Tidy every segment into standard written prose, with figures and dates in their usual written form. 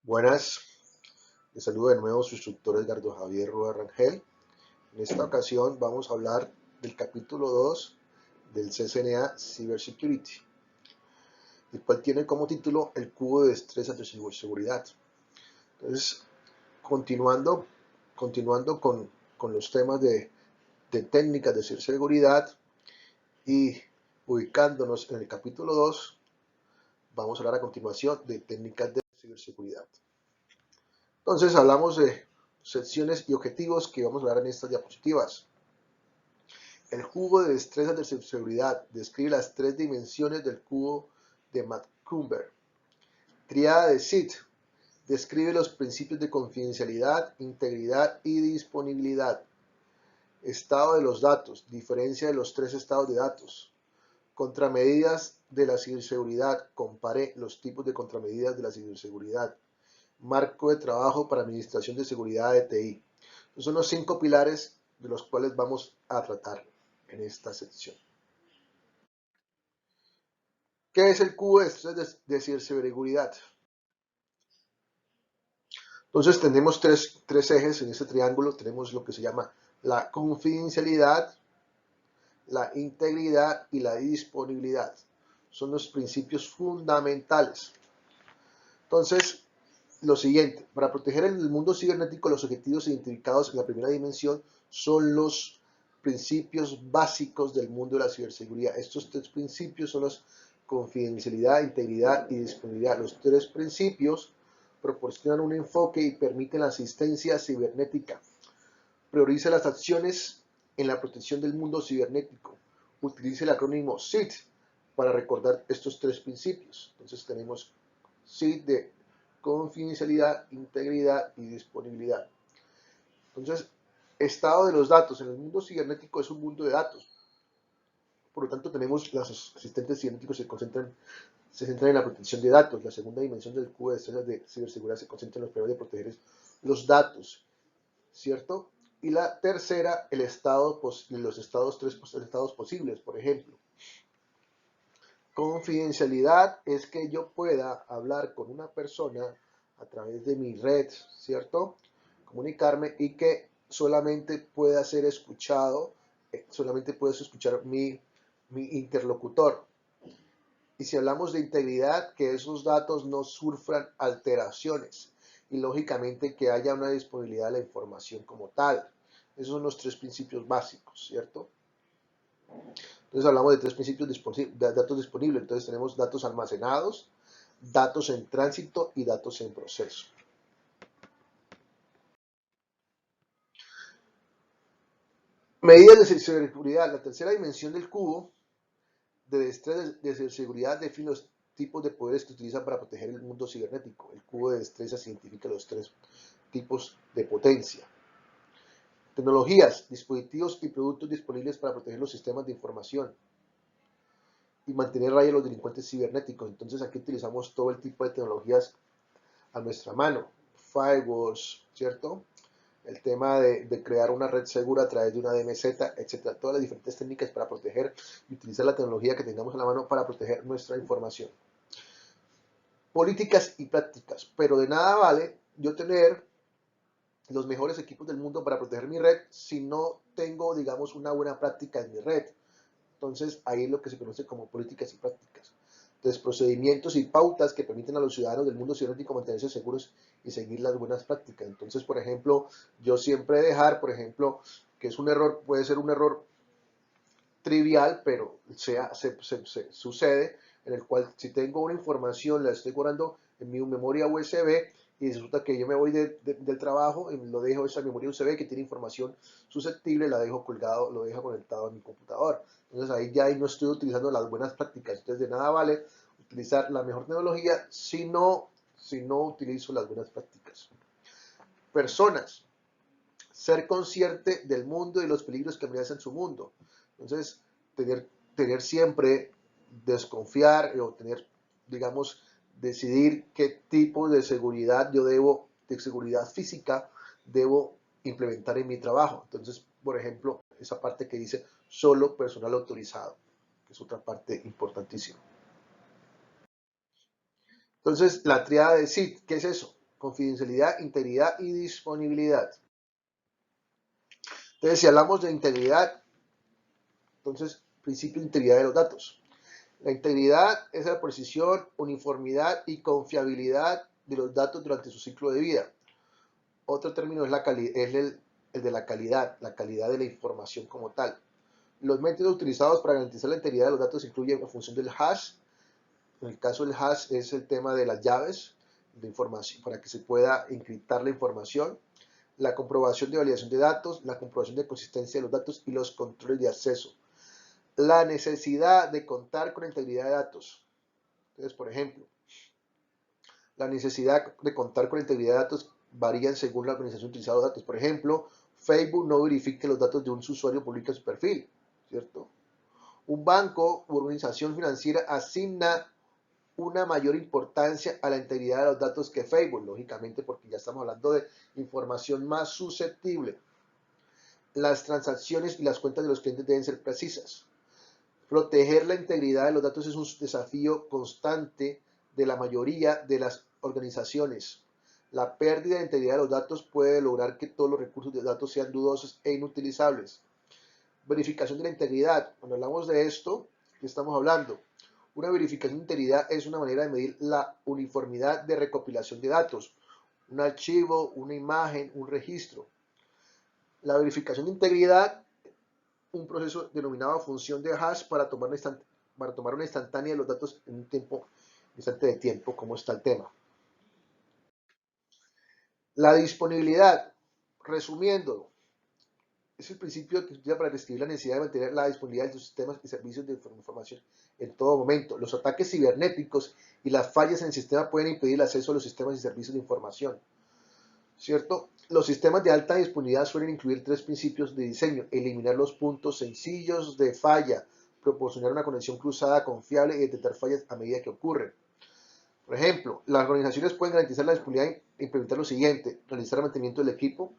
Buenas, les saludo de nuevo su instructor Edgardo Javier Rueda Rangel. En esta ocasión vamos a hablar del capítulo 2 del CCNA Cybersecurity, el cual tiene como título el cubo de destrezas de ciberseguridad. Entonces, continuando con los temas de técnicas de ciberseguridad y ubicándonos en el capítulo 2, vamos a hablar a continuación de técnicas de ciberseguridad. Entonces hablamos de secciones y objetivos que vamos a hablar en estas diapositivas. El cubo de destrezas de ciberseguridad describe las tres dimensiones del cubo de Macumber. Triada de SIT describe los principios de confidencialidad, integridad y disponibilidad. Estado de los datos, diferencia de los tres estados de datos. Contramedidas de la ciberseguridad, compare los tipos de contramedidas de la ciberseguridad. Marco de trabajo para administración de seguridad de TI. Estos son los 5 pilares de los cuales vamos a tratar en esta sección. ¿Qué es el cubo de estrés de ciberseguridad? Entonces tenemos tres ejes en este triángulo. Tenemos lo que se llama la confidencialidad, la integridad y la disponibilidad. Son los principios fundamentales. Entonces, lo siguiente, para proteger el mundo cibernético, los objetivos identificados en la primera dimensión son los principios básicos del mundo de la ciberseguridad. Estos tres principios son los confidencialidad, integridad y disponibilidad. Los tres principios proporcionan un enfoque y permiten la asistencia cibernética. Priorice las acciones en la protección del mundo cibernético. Utilice el acrónimo SIT para recordar estos tres principios. Entonces tenemos SIT de confidencialidad, integridad y disponibilidad. Entonces, estado de los datos. En el mundo cibernético es un mundo de datos. Por lo tanto, tenemos los asistentes cibernéticos se centran en la protección de datos. La segunda dimensión del cubo de estrellas de ciberseguridad se concentra en los problemas de proteger los datos, ¿cierto? Y la tercera, los estados posibles, por ejemplo. Confidencialidad es que yo pueda hablar con una persona a través de mi red, ¿cierto? Comunicarme y que solamente pueda ser escuchado, solamente puedes escuchar mi interlocutor. Y si hablamos de integridad, que esos datos no sufran alteraciones y lógicamente que haya una disponibilidad de la información como tal. Esos son los tres principios básicos, ¿cierto? Entonces hablamos de tres principios de datos disponibles. Entonces tenemos datos almacenados, datos en tránsito y datos en proceso. Medidas de ciberseguridad. La tercera dimensión del cubo de destreza de ciberseguridad define los tipos de poderes que utilizan para proteger el mundo cibernético. El cubo de destrezas identifica los tres tipos de potencia. Tecnologías, dispositivos y productos disponibles para proteger los sistemas de información y mantener raya a los delincuentes cibernéticos. Entonces aquí utilizamos todo el tipo de tecnologías a nuestra mano. Firewalls, ¿cierto? El tema de crear una red segura a través de una DMZ, etcétera. Todas las diferentes técnicas para proteger y utilizar la tecnología que tengamos a la mano para proteger nuestra información. Políticas y prácticas. Pero de nada vale yo tener los mejores equipos del mundo para proteger mi red si no tengo, digamos, una buena práctica en mi red. Entonces, ahí es lo que se conoce como políticas y prácticas. Entonces, procedimientos y pautas que permiten a los ciudadanos del mundo cibernético mantenerse seguros y seguir las buenas prácticas. Entonces, por ejemplo, yo siempre dejar, por ejemplo, que es un error, puede ser un error trivial, pero sucede, en el cual si tengo una información, la estoy guardando en mi memoria USB y resulta que yo me voy del trabajo y lo dejo esa memoria USB que tiene información susceptible, la dejo colgado, lo dejo conectado a mi computador. Entonces ahí ya no estoy utilizando las buenas prácticas. Entonces de nada vale utilizar la mejor tecnología si no utilizo las buenas prácticas. Personas. Ser consciente del mundo y los peligros que amenazan su mundo. Entonces, tener siempre, desconfiar o tener, digamos, decidir qué tipo de seguridad yo debo, de seguridad física, debo implementar en mi trabajo. Entonces, por ejemplo, esa parte que dice solo personal autorizado, que es otra parte importantísima. Entonces, la triada de SIT, ¿qué es eso? confidencialidad, integridad y disponibilidad. Entonces, si hablamos de integridad, entonces, principio de integridad de los datos. La integridad es la precisión, uniformidad y confiabilidad de los datos durante su ciclo de vida. Otro término es, el de la calidad de la información como tal. Los métodos utilizados para garantizar la integridad de los datos incluyen la función del hash. En el caso del hash es el tema de las llaves de información para que se pueda encriptar la información, la comprobación de validación de datos, la comprobación de consistencia de los datos y los controles de acceso. La necesidad de contar con integridad de datos. Entonces, por ejemplo, la necesidad de contar con integridad de datos varía según la organización utilizada los datos. Por ejemplo, Facebook no verifica los datos de un usuario publica en su perfil, ¿cierto? Un banco u organización financiera asigna una mayor importancia a la integridad de los datos que Facebook, lógicamente porque ya estamos hablando de información más susceptible. Las transacciones y las cuentas de los clientes deben ser precisas. Proteger la integridad de los datos es un desafío constante de la mayoría de las organizaciones. La pérdida de integridad de los datos puede lograr que todos los recursos de datos sean dudosos e inutilizables. Verificación de la integridad. Cuando hablamos de esto, ¿qué estamos hablando? Una verificación de integridad es una manera de medir la uniformidad de recopilación de datos, un archivo, una imagen, un registro. La verificación de integridad, un proceso denominado función de hash para tomar una instantánea de los datos en un instante de tiempo, como está el tema. La disponibilidad, resumiendo, es el principio que se utiliza para describir la necesidad de mantener la disponibilidad de sus sistemas y servicios de información en todo momento. Los ataques cibernéticos y las fallas en el sistema pueden impedir el acceso a los sistemas y servicios de información, ¿cierto? Los sistemas de alta disponibilidad suelen incluir 3 principios de diseño: eliminar los puntos sencillos de falla, proporcionar una conexión cruzada confiable y detectar fallas a medida que ocurren. Por ejemplo, las organizaciones pueden garantizar la disponibilidad e implementar lo siguiente: realizar mantenimiento del equipo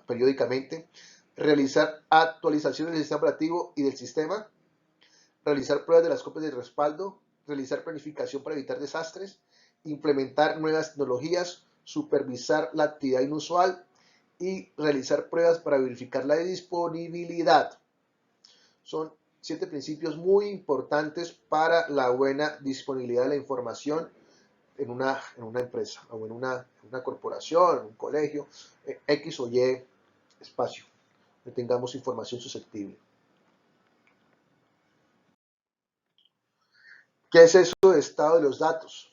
periódicamente, realizar actualizaciones del sistema operativo y del sistema, realizar pruebas de las copias de respaldo, realizar planificación para evitar desastres, implementar nuevas tecnologías, supervisar la actividad inusual y realizar pruebas para verificar la disponibilidad. Son 7 principios muy importantes para la buena disponibilidad de la información en una empresa o en una corporación, en un colegio, X o Y espacio, que tengamos información susceptible. ¿Qué es eso de estado de los datos?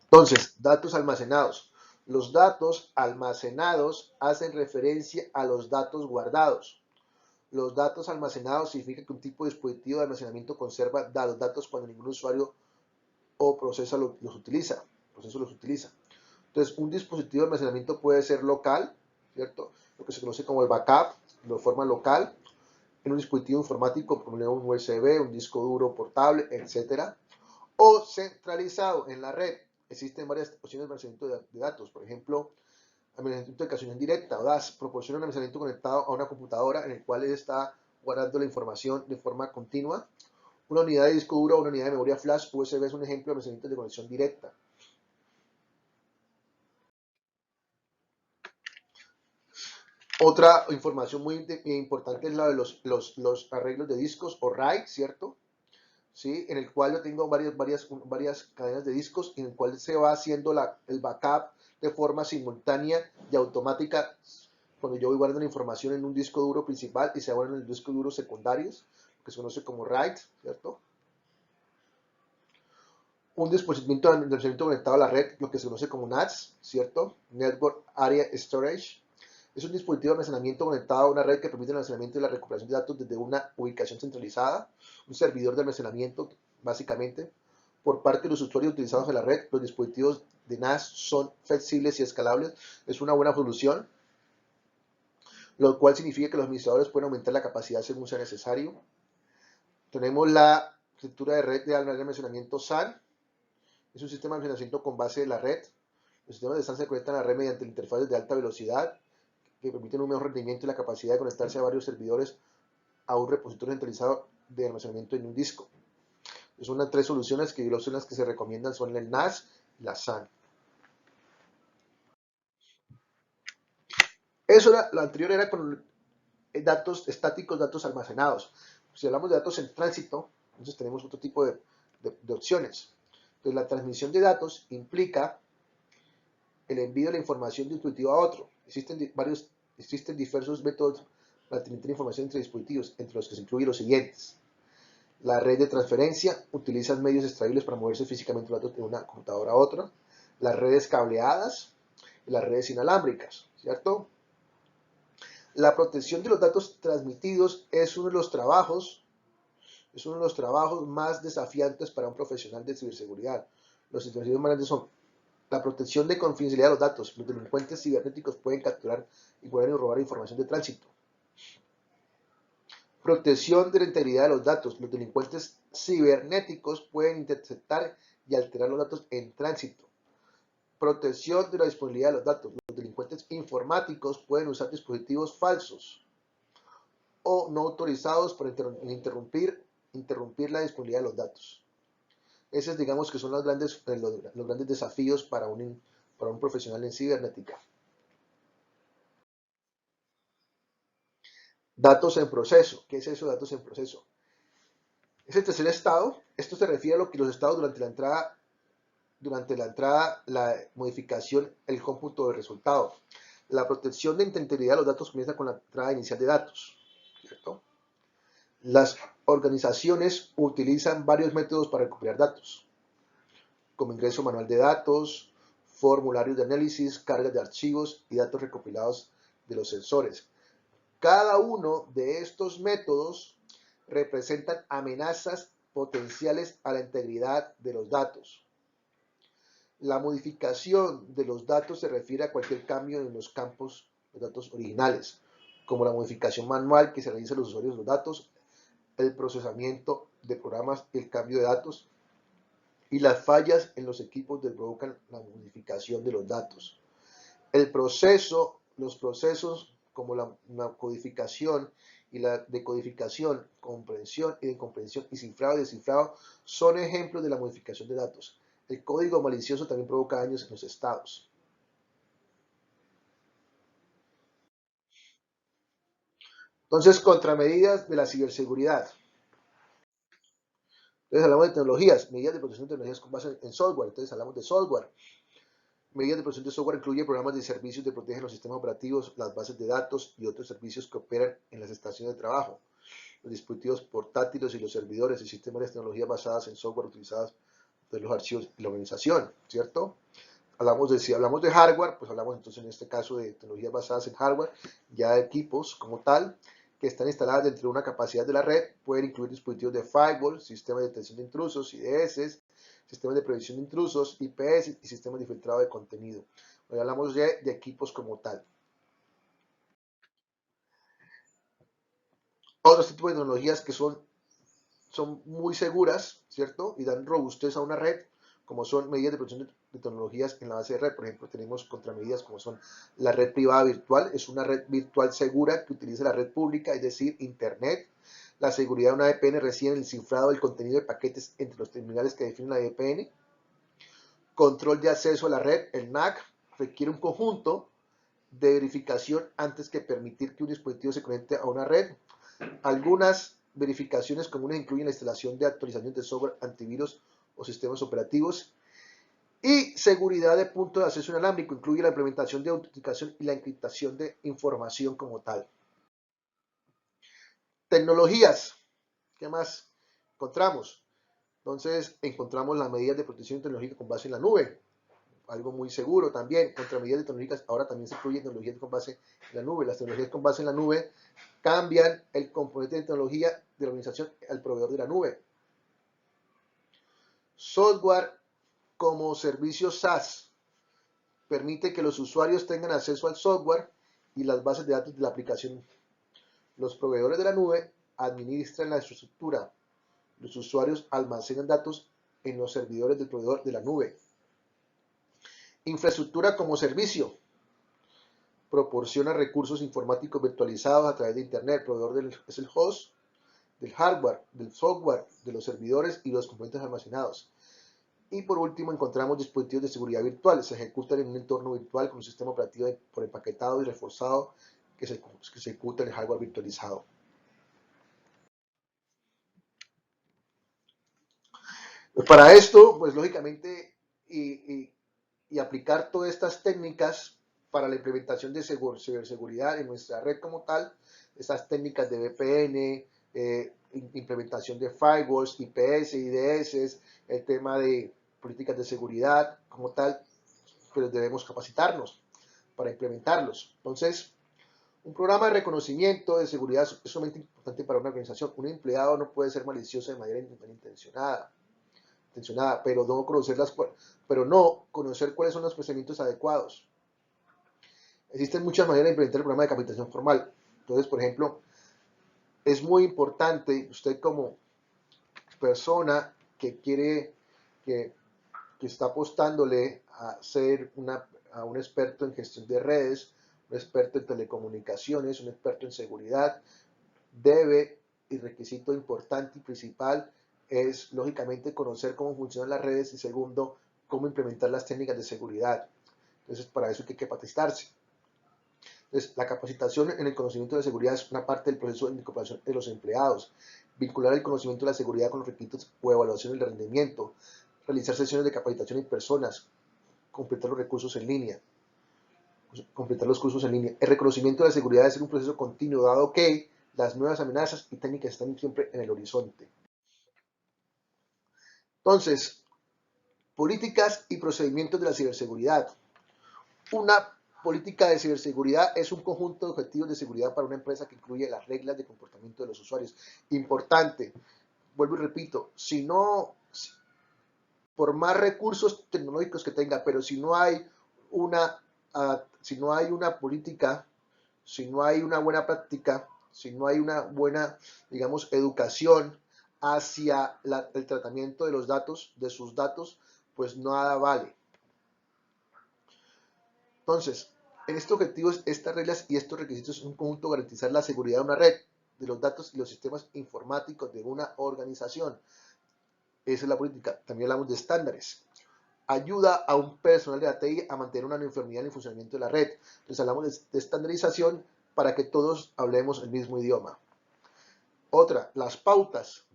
Entonces, datos almacenados. Los datos almacenados hacen referencia a los datos guardados. Los datos almacenados significa que un tipo de dispositivo de almacenamiento conserva los datos cuando ningún usuario o proceso los utiliza. Entonces, un dispositivo de almacenamiento puede ser local, ¿cierto? Lo que se conoce como el backup, de forma local, en un dispositivo informático, por ejemplo, un USB, un disco duro portable, etcétera, o centralizado en la red. Existen varias opciones de almacenamiento de datos, por ejemplo, almacenamiento de conexión directa o DAS, proporciona un almacenamiento conectado a una computadora en el cual está guardando la información de forma continua. Una unidad de disco duro o una unidad de memoria flash USB es un ejemplo de almacenamiento de conexión directa. Otra información muy importante es la de los arreglos de discos o RAID, ¿cierto? ¿Sí? En el cual yo tengo varias cadenas de discos en el cual se va haciendo el backup de forma simultánea y automática cuando yo voy guardando la información en un disco duro principal y se guardan en los discos duros secundarios, que se conoce como RAID, ¿cierto? Un dispositivo de almacenamiento conectado a la red, lo que se conoce como NAS, ¿cierto? Network Area Storage. Es un dispositivo de almacenamiento conectado a una red que permite el almacenamiento y la recuperación de datos desde una ubicación centralizada, un servidor de almacenamiento, básicamente. Por parte de los usuarios utilizados en la red, los dispositivos de NAS son flexibles y escalables. Es una buena solución, lo cual significa que los administradores pueden aumentar la capacidad según sea necesario. Tenemos la arquitectura de red de almacenamiento SAN. Es un sistema de almacenamiento con base de la red. Los sistemas de SAN se conectan a la red mediante interfaces de alta velocidad que permiten un mejor rendimiento y la capacidad de conectarse a varios servidores a un repositorio centralizado de almacenamiento en un disco. Son las 3 soluciones que son las que se recomiendan, son el NAS, la SAN. Eso era, lo anterior era con datos estáticos, datos almacenados. Si hablamos de datos en tránsito, entonces tenemos otro tipo de opciones. Entonces, la transmisión de datos implica el envío de la información de un dispositivo a otro. Existen diversos métodos para transmitir información entre dispositivos, entre los que se incluyen los siguientes. La red de transferencia utiliza medios extraíbles para moverse físicamente los datos de una computadora a otra. Las redes cableadas y las redes inalámbricas, ¿cierto? La protección de los datos transmitidos es uno de los trabajos más desafiantes para un profesional de ciberseguridad. Los desafíos más grandes son la protección de confidencialidad de los datos. Los delincuentes cibernéticos pueden capturar y guardar y robar información de tránsito. Protección de la integridad de los datos. Los delincuentes cibernéticos pueden interceptar y alterar los datos en tránsito. Protección de la disponibilidad de los datos. Los delincuentes informáticos pueden usar dispositivos falsos o no autorizados para interrumpir la disponibilidad de los datos. Esos, digamos, que son los grandes desafíos para un profesional en cibernética. Datos en proceso. ¿Qué es eso de datos en proceso? Es el tercer estado. Esto se refiere a lo que los estados durante la entrada, la modificación, el cómputo del resultado. La protección de integridad de los datos comienza con la entrada inicial de datos, ¿cierto? Las organizaciones utilizan varios métodos para recuperar datos, como ingreso manual de datos, formularios de análisis, cargas de archivos y datos recopilados de los sensores. Cada uno de estos métodos representan amenazas potenciales a la integridad de los datos. La modificación de los datos se refiere a cualquier cambio en los campos de datos originales, como la modificación manual que se realiza a los usuarios de los datos, el procesamiento de programas y el cambio de datos, y las fallas en los equipos que provocan la modificación de los datos. Los procesos como la codificación y la decodificación, comprensión y descomprensión y cifrado y descifrado son ejemplos de la modificación de datos. El código malicioso también provoca daños en los estados. Entonces, contramedidas de la ciberseguridad. Entonces hablamos de tecnologías, medidas de protección de tecnologías con base en software. Entonces hablamos de software. Medidas de protección de software incluyen programas de servicios que protegen los sistemas operativos, las bases de datos y otros servicios que operan en las estaciones de trabajo, los dispositivos portátiles y los servidores y sistemas de tecnología basadas en software utilizados de los archivos y la organización, ¿cierto? Si hablamos de hardware, pues hablamos entonces en este caso de tecnologías basadas en hardware, ya de equipos como tal, que están instaladas dentro de una capacidad de la red, pueden incluir dispositivos de firewall, sistemas de detección de intrusos, IDS, sistemas de prevención de intrusos, IPS y sistemas de filtrado de contenido. Hoy hablamos de equipos como tal. Otros tipos de tecnologías que son muy seguras, ¿cierto? Y dan robustez a una red, como son medidas de protección de tecnologías en la base de red. Por ejemplo, tenemos contramedidas como son la red privada virtual, es una red virtual segura que utiliza la red pública, es decir, Internet. La seguridad de una VPN reside en el cifrado del contenido de paquetes entre los terminales que definen la VPN. Control de acceso a la red, el NAC, requiere un conjunto de verificación antes que permitir que un dispositivo se conecte a una red. Algunas verificaciones comunes incluyen la instalación de actualizaciones de software antivirus o sistemas operativos. Y seguridad de punto de acceso inalámbrico incluye la implementación de autenticación y la encriptación de información como tal. Tecnologías. ¿Qué más encontramos? Entonces encontramos las medidas de protección tecnológica con base en la nube. Algo muy seguro también. Contramedidas tecnológicas ahora también se incluyen tecnologías con base en la nube. Las tecnologías con base en la nube cambian el componente de tecnología de la organización al proveedor de la nube. Software como servicio SaaS permite que los usuarios tengan acceso al software y las bases de datos de la aplicación. Los proveedores de la nube administran la infraestructura. Los usuarios almacenan datos en los servidores del proveedor de la nube. Infraestructura como servicio. Proporciona recursos informáticos virtualizados a través de Internet. El proveedor es el host del hardware, del software, de los servidores y los componentes almacenados. Y por último encontramos dispositivos de seguridad virtual. Se ejecutan en un entorno virtual con un sistema operativo por empaquetado y reforzado que se ejecuta en el hardware virtualizado. Para esto, pues lógicamente, y aplicar todas estas técnicas para la implementación de ciberseguridad en nuestra red como tal, estas técnicas de VPN, implementación de firewalls, IPS, IDS, el tema de políticas de seguridad como tal, pues debemos capacitarnos para implementarlos. Entonces, un programa de reconocimiento de seguridad es sumamente importante para una organización. Un empleado no puede ser malicioso de manera intencionada, pero no conocer cuáles son los procedimientos adecuados. Existen muchas maneras de implementar el programa de capacitación formal. Entonces, por ejemplo, es muy importante usted como persona que quiere, que, que está apostándole a ser a un experto en gestión de redes, un experto en telecomunicaciones, un experto en seguridad, debe, y requisito importante y principal, es lógicamente conocer cómo funcionan las redes y segundo, cómo implementar las técnicas de seguridad. Entonces, para eso hay que capacitarse. Entonces, la capacitación en el conocimiento de seguridad es una parte del proceso de incorporación de los empleados. Vincular el conocimiento de la seguridad con los requisitos o evaluaciones de rendimiento. Realizar sesiones de capacitación en personas. Completar los recursos en línea. Completar los cursos en línea. El reconocimiento de la seguridad debe ser un proceso continuo, dado que las nuevas amenazas y técnicas están siempre en el horizonte. Entonces, políticas y procedimientos de la ciberseguridad. Una política de ciberseguridad es un conjunto de objetivos de seguridad para una empresa que incluye las reglas de comportamiento de los usuarios. Importante, vuelvo y repito, por más recursos tecnológicos que tenga, pero si no hay una política, si no hay una buena práctica, si no hay una buena, digamos, educación hacia el tratamiento de los datos, de sus datos, pues nada vale. Entonces, en estos objetivos, estas reglas y estos requisitos es un conjunto garantizar la seguridad de una red, de los datos y los sistemas informáticos de una organización. Esa es la política. También hablamos de estándares. Ayuda a un personal de la TI a mantener una uniformidad en el funcionamiento de la red. Entonces hablamos de estandarización para que todos hablemos el mismo idioma. Otra, las pautas.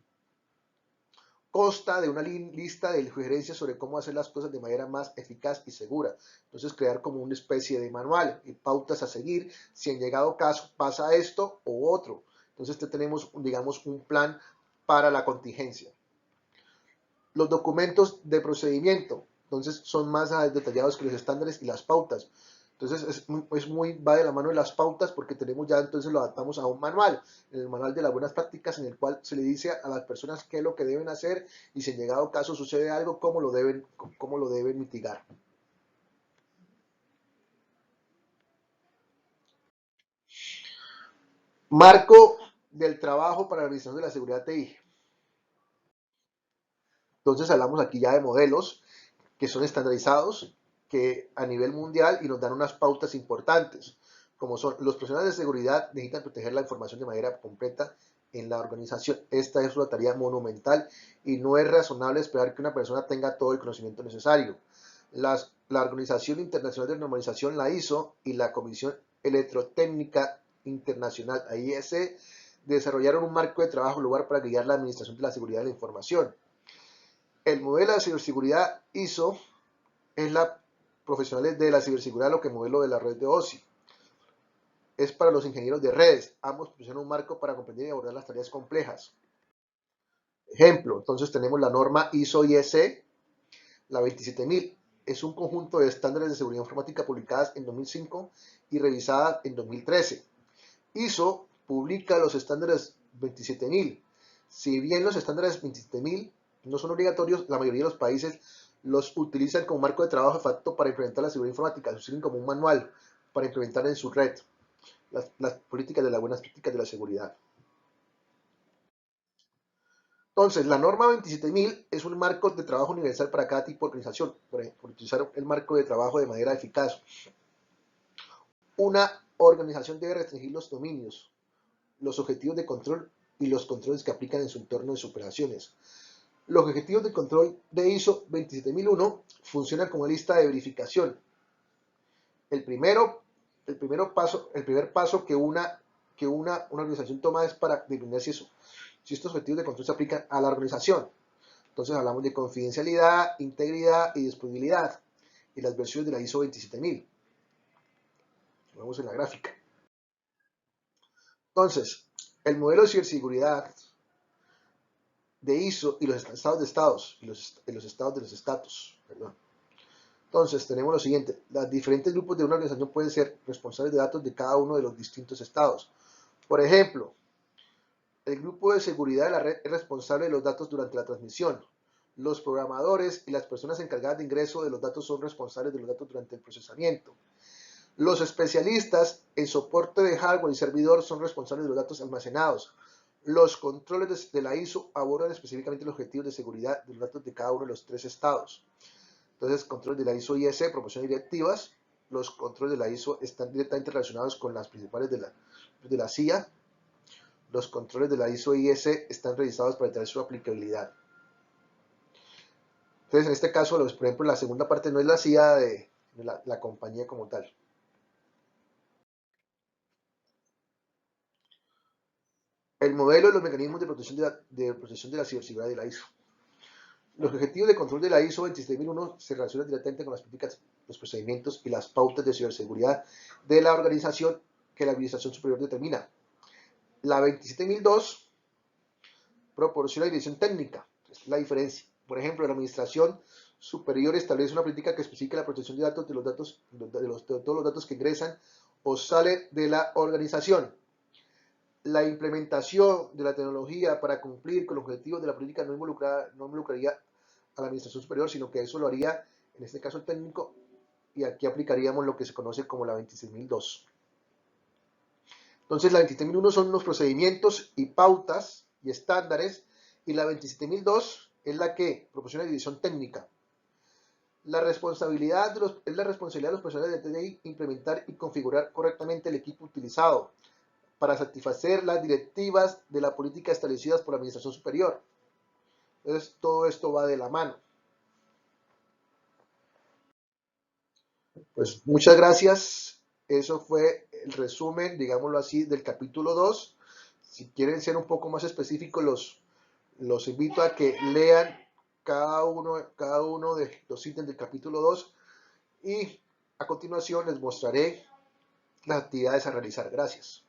Consta de una lista de sugerencias sobre cómo hacer las cosas de manera más eficaz y segura. Entonces crear como una especie de manual y pautas a seguir si en llegado caso pasa esto o otro. Entonces tenemos, digamos, un plan para la contingencia. Los documentos de procedimiento, entonces son más detallados que los estándares y las pautas. Entonces va de la mano de las pautas porque tenemos ya, entonces lo adaptamos a un manual, el manual de las buenas prácticas en el cual se le dice a las personas qué es lo que deben hacer y si en llegado caso sucede algo, cómo lo deben mitigar. Marco del trabajo para la organización de la seguridad TI. Entonces hablamos aquí ya de modelos que son estandarizados que a nivel mundial y nos dan unas pautas importantes, como son los profesionales de seguridad necesitan proteger la información de manera completa en la organización. Esta es una tarea monumental y no es razonable esperar que una persona tenga todo el conocimiento necesario. La Organización Internacional de Normalización, la ISO, y la Comisión Electrotécnica Internacional, AIS, desarrollaron un marco de trabajo lugar para guiar la administración de la seguridad de la información. El modelo de ciberseguridad ISO es la profesionales de la ciberseguridad lo que modelo de la red de OSI. Es para los ingenieros de redes. Ambos proporcionan un marco para comprender y abordar las tareas complejas. Ejemplo, entonces tenemos la norma ISO-IEC, la 27000. Es un conjunto de estándares de seguridad informática publicadas en 2005 y revisadas en 2013. ISO publica los estándares 27000. Si bien los estándares 27000 no son obligatorios, la mayoría de los países los utilizan como marco de trabajo de facto para implementar la seguridad informática, los sirven como un manual para implementar en su red las políticas de las buenas prácticas de la seguridad. Entonces, la norma 27000 es un marco de trabajo universal para cada tipo de organización, por utilizar el marco de trabajo de manera eficaz. Una organización debe restringir los dominios, los objetivos de control y los controles que aplican en su entorno de operaciones. Los objetivos de control de ISO 27001 funcionan como lista de verificación. El, primero, el primer paso que una organización toma es para determinar si estos objetivos de control se aplican a la organización. Entonces hablamos de confidencialidad, integridad y disponibilidad y las versiones de la ISO 27000. Lo vemos en la gráfica. Entonces, el modelo de ciberseguridad de ISO y los estados de estados y los estados de los estatus. Perdón. Entonces, tenemos lo siguiente. Los diferentes grupos de una organización pueden ser responsables de datos de cada uno de los distintos estados. Por ejemplo, el grupo de seguridad de la red es responsable de los datos durante la transmisión. Los programadores y las personas encargadas de ingreso de los datos son responsables de los datos durante el procesamiento. Los especialistas en soporte de hardware y servidor son responsables de los datos almacenados. Los controles de la ISO abordan específicamente los objetivos de seguridad de los datos de cada uno de los 3 estados. Entonces, controles de la ISO IS proporcionan directivas. Los controles de la ISO están directamente relacionados con las principales de la CIA. Los controles de la ISO IS están revisados para determinar su aplicabilidad. Entonces, en este caso, por ejemplo, la segunda parte no es la CIA de la compañía como tal. El modelo y los mecanismos de protección de la ciberseguridad de la ISO. Los objetivos de control de la ISO 27001 se relacionan directamente con las políticas, los procedimientos y las pautas de ciberseguridad de la organización que la Administración Superior determina. La 27002 proporciona dirección técnica, es la diferencia. Por ejemplo, la Administración Superior establece una política que especifica la protección de datos de todos los datos que ingresan o salen de la organización. La implementación de la tecnología para cumplir con los objetivos de la política no involucraría a la administración superior, sino que eso lo haría, en este caso, el técnico, y aquí aplicaríamos lo que se conoce como la 26002. Entonces, la 27001 son unos procedimientos y pautas y estándares, y la 27002 es la que proporciona dirección técnica. La responsabilidad es la responsabilidad de los profesionales de TDI implementar y configurar correctamente el equipo utilizado para satisfacer las directivas de la política establecidas por la Administración Superior. Entonces, todo esto va de la mano. Pues muchas gracias. Eso fue el resumen, digámoslo así, del capítulo 2. Si quieren ser un poco más específicos, los invito a que lean cada uno de los ítems del capítulo 2 y a continuación les mostraré las actividades a realizar. Gracias.